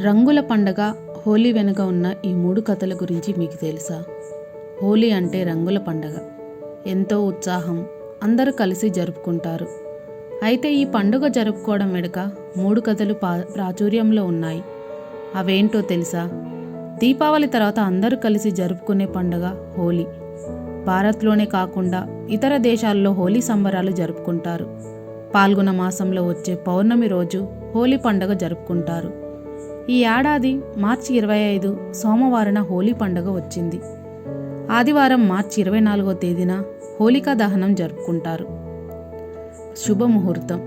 రంగుల పండగ హోలీ వెనుక ఉన్న ఈ 3 కథల గురించి మీకు తెలుసా? హోలీ అంటే రంగుల పండగ. ఎంతో ఉత్సాహం, అందరూ కలిసి జరుపుకుంటారు. అయితే ఈ పండుగ జరుపుకోవడం వెనుక 3 కథలు ప్రాచుర్యంలో ఉన్నాయి. అవేంటో తెలుసా? దీపావళి తర్వాత అందరూ కలిసి జరుపుకునే పండుగ హోలీ. భారత్లోనే కాకుండా ఇతర దేశాల్లో హోలీ సంబరాలు జరుపుకుంటారు. పాల్గొన మాసంలో వచ్చే పౌర్ణమి రోజు హోలీ పండుగ జరుపుకుంటారు. ఈ ఏడాది మార్చి 25 సోమవారం హోలీ పండుగ వచ్చింది. ఆదివారం మార్చి 24వ తేదీన హోలికా దహనం జరుపుకుంటారు. శుభముహూర్తం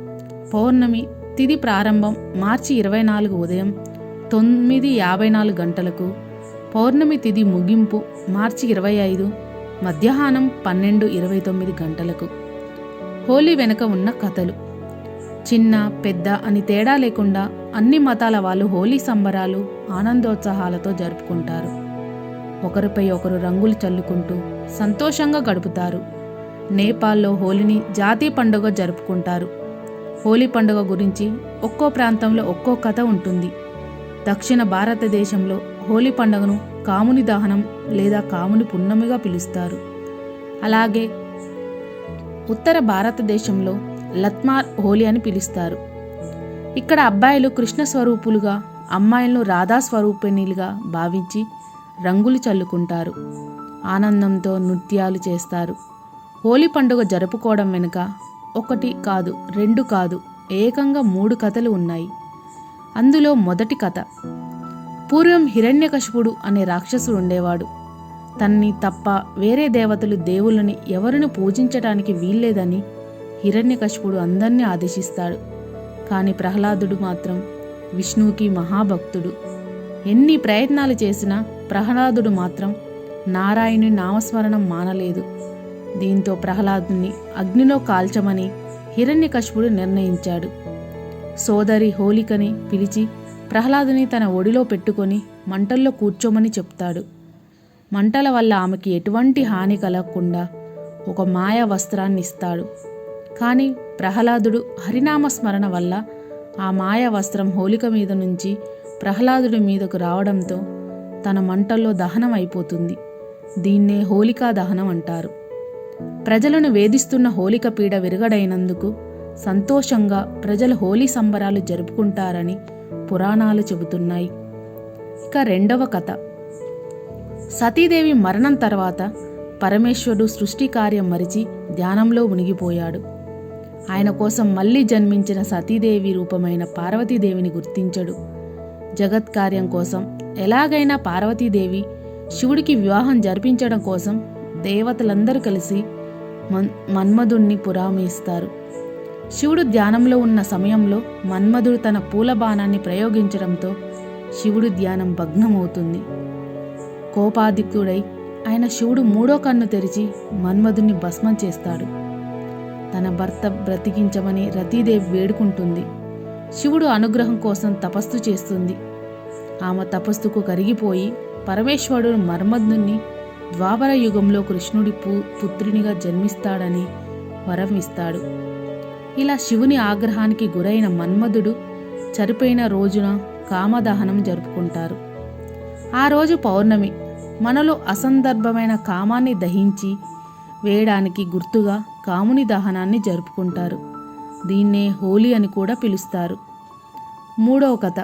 పౌర్ణమి తిథి ప్రారంభం మార్చి 24 ఉదయం 9:54 గంటలకు, పౌర్ణమి తిథి ముగింపు మార్చి 25 మధ్యాహ్నం 12:29 గంటలకు. హోలీ వెనుక ఉన్న కథలు. చిన్న పెద్ద అని తేడా లేకుండా అన్ని మతాల వాళ్ళు హోలీ సంబరాలు ఆనందోత్సాహాలతో జరుపుకుంటారు. ఒకరిపై ఒకరు రంగులు చల్లుకుంటూ సంతోషంగా గడుపుతారు. నేపాల్లో హోలీని జాతీయ పండుగ జరుపుకుంటారు. హోలీ పండుగ గురించి ఒక్కో ప్రాంతంలో ఒక్కో కథ ఉంటుంది. దక్షిణ భారతదేశంలో హోలీ పండుగను కాముని దహనం లేదా కాముని పున్నమిగా పిలుస్తారు. అలాగే ఉత్తర భారతదేశంలో లత్మార్ హోలీ అని పిలుస్తారు. ఇక్కడ అబ్బాయిలు కృష్ణ స్వరూపులుగా, అమ్మాయిలను రాధా స్వరూపిణిలుగా భావించి రంగులు చల్లుకుంటారు. ఆనందంతో నృత్యాలు చేస్తారు. హోలీ పండుగ జరుపుకోవడం వెనుక ఒకటి కాదు, 2 కాదు, ఏకంగా 3 కథలు ఉన్నాయి. అందులో మొదటి కథ. పూర్వం హిరణ్యకశిపుడు అనే రాక్షసుడు ఉండేవాడు. తన్ని తప్ప వేరే దేవతలు దేవుళ్ళని ఎవరిని పూజించడానికి వీల్లేదని హిరణ్యకశిపుడు అందరినీ ఆదేశిస్తాడు. కానీ ప్రహ్లాదుడు మాత్రం విష్ణువుకి మహాభక్తుడు. ఎన్ని ప్రయత్నాలు చేసినా ప్రహ్లాదుడు మాత్రం నారాయణుని నామస్మరణం మానలేదు. దీంతో ప్రహ్లాదుని అగ్నిలో కాల్చమని హిరణ్యకశిపుడు నిర్ణయించాడు. సోదరి హోలికని పిలిచి ప్రహ్లాదుని తన ఒడిలో పెట్టుకొని మంటల్లో కూర్చోమని చెప్తాడు. మంటల వల్ల ఆమెకి ఎటువంటి హాని కలగకుండా ఒక మాయా వస్త్రాన్ని ఇస్తాడు. కానీ ప్రహ్లాదుడు హరినామ స్మరణ వల్ల ఆ మాయా వస్త్రం హోలిక మీద నుంచి ప్రహ్లాదుడి మీదకు రావడంతో తన మంటల్లో దహనం అయిపోతుంది. దీన్నే హోలికా దహనం అంటారు. ప్రజలను వేధిస్తున్న హోలిక పీడ విరగడైనందుకు సంతోషంగా ప్రజలు హోలీ సంబరాలు జరుపుకుంటారని పురాణాలు చెబుతున్నాయి. ఇక రెండవ కథ. సతీదేవి మరణం తర్వాత పరమేశ్వరుడు సృష్టి కార్యం మరిచి ధ్యానంలో మునిగిపోయాడు. ఆయన కోసం మళ్ళీ జన్మించిన సతీదేవి రూపమైన పార్వతీదేవిని గుర్తించడు. జగత్ కార్యం కోసం ఎలాగైనా పార్వతీదేవి శివుడికి వివాహం జరిపించడం కోసం దేవతలందరూ కలిసి మన్మధుణ్ణి పురమాయిస్తారు. శివుడు ధ్యానంలో ఉన్న సమయంలో మన్మధుడు తన పూల బాణాన్ని ప్రయోగించడంతో శివుడి ధ్యానం భగ్నమవుతుంది. కోపాధిక్యుడై ఆయన శివుడు 3వ కన్ను తెరిచి మన్మధుణ్ణి భస్మం చేస్తాడు. తన భర్త బ్రతికించమని రతీదేవి వేడుకుంటుంది. శివుడు అనుగ్రహం కోసం తపస్సు చేస్తుంది. ఆమె తపస్సుకు కరిగిపోయి పరమేశ్వరుడు మన్మధుణ్ణి ద్వాపర యుగంలో కృష్ణుడి పుత్రునిగా జన్మిస్తాడని వరం ఇస్తాడు. ఇలా శివుని ఆగ్రహానికి గురైన మన్మధుడు చనిపోయిన రోజున కామదహనం జరుపుకుంటారు. ఆ రోజు పౌర్ణమి. మనలో అసందర్భమైన కామాన్ని దహించి వేయడానికి గుర్తుగా కాముని దహనాన్ని జరుపుకుంటారు. దీన్నే హోలీ అని కూడా పిలుస్తారు. మూడవ కథ.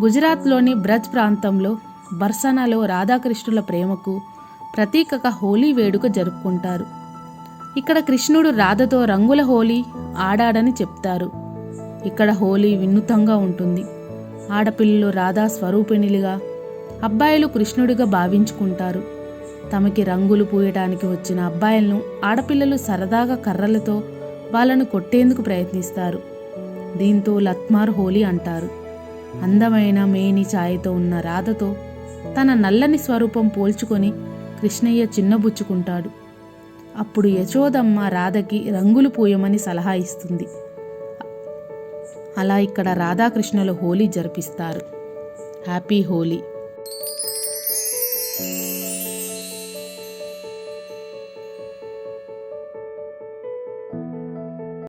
గుజరాత్లోని బ్రజ్ ప్రాంతంలో బర్సనాలో రాధాకృష్ణుల ప్రేమకు ప్రతీకగా హోలీ వేడుక జరుపుకుంటారు. ఇక్కడ కృష్ణుడు రాధతో రంగుల హోలీ ఆడాడని చెప్తారు. ఇక్కడ హోలీ వినూత్నంగా ఉంటుంది. ఆడపిల్లలు రాధా స్వరూపిణిలుగా, అబ్బాయిలు కృష్ణుడిగా భావించుకుంటారు. తమకి రంగులు పూయడానికి వచ్చిన అబ్బాయిలను ఆడపిల్లలు సరదాగా కర్రలతో వాళ్ళను కొట్టేందుకు ప్రయత్నిస్తారు. దీంతో లత్మార్ హోలీ అంటారు. అందమైన మేని ఛాయతో ఉన్న రాధతో తన నల్లని స్వరూపం పోల్చుకొని కృష్ణయ్య చిన్నబుచ్చుకుంటాడు. అప్పుడు యశోదమ్మ రాధకి రంగులు పూయమని సలహా ఇస్తుంది. అలా ఇక్కడ రాధాకృష్ణులు హోలీ జరిపిస్తారు. హ్యాపీ హోలీ.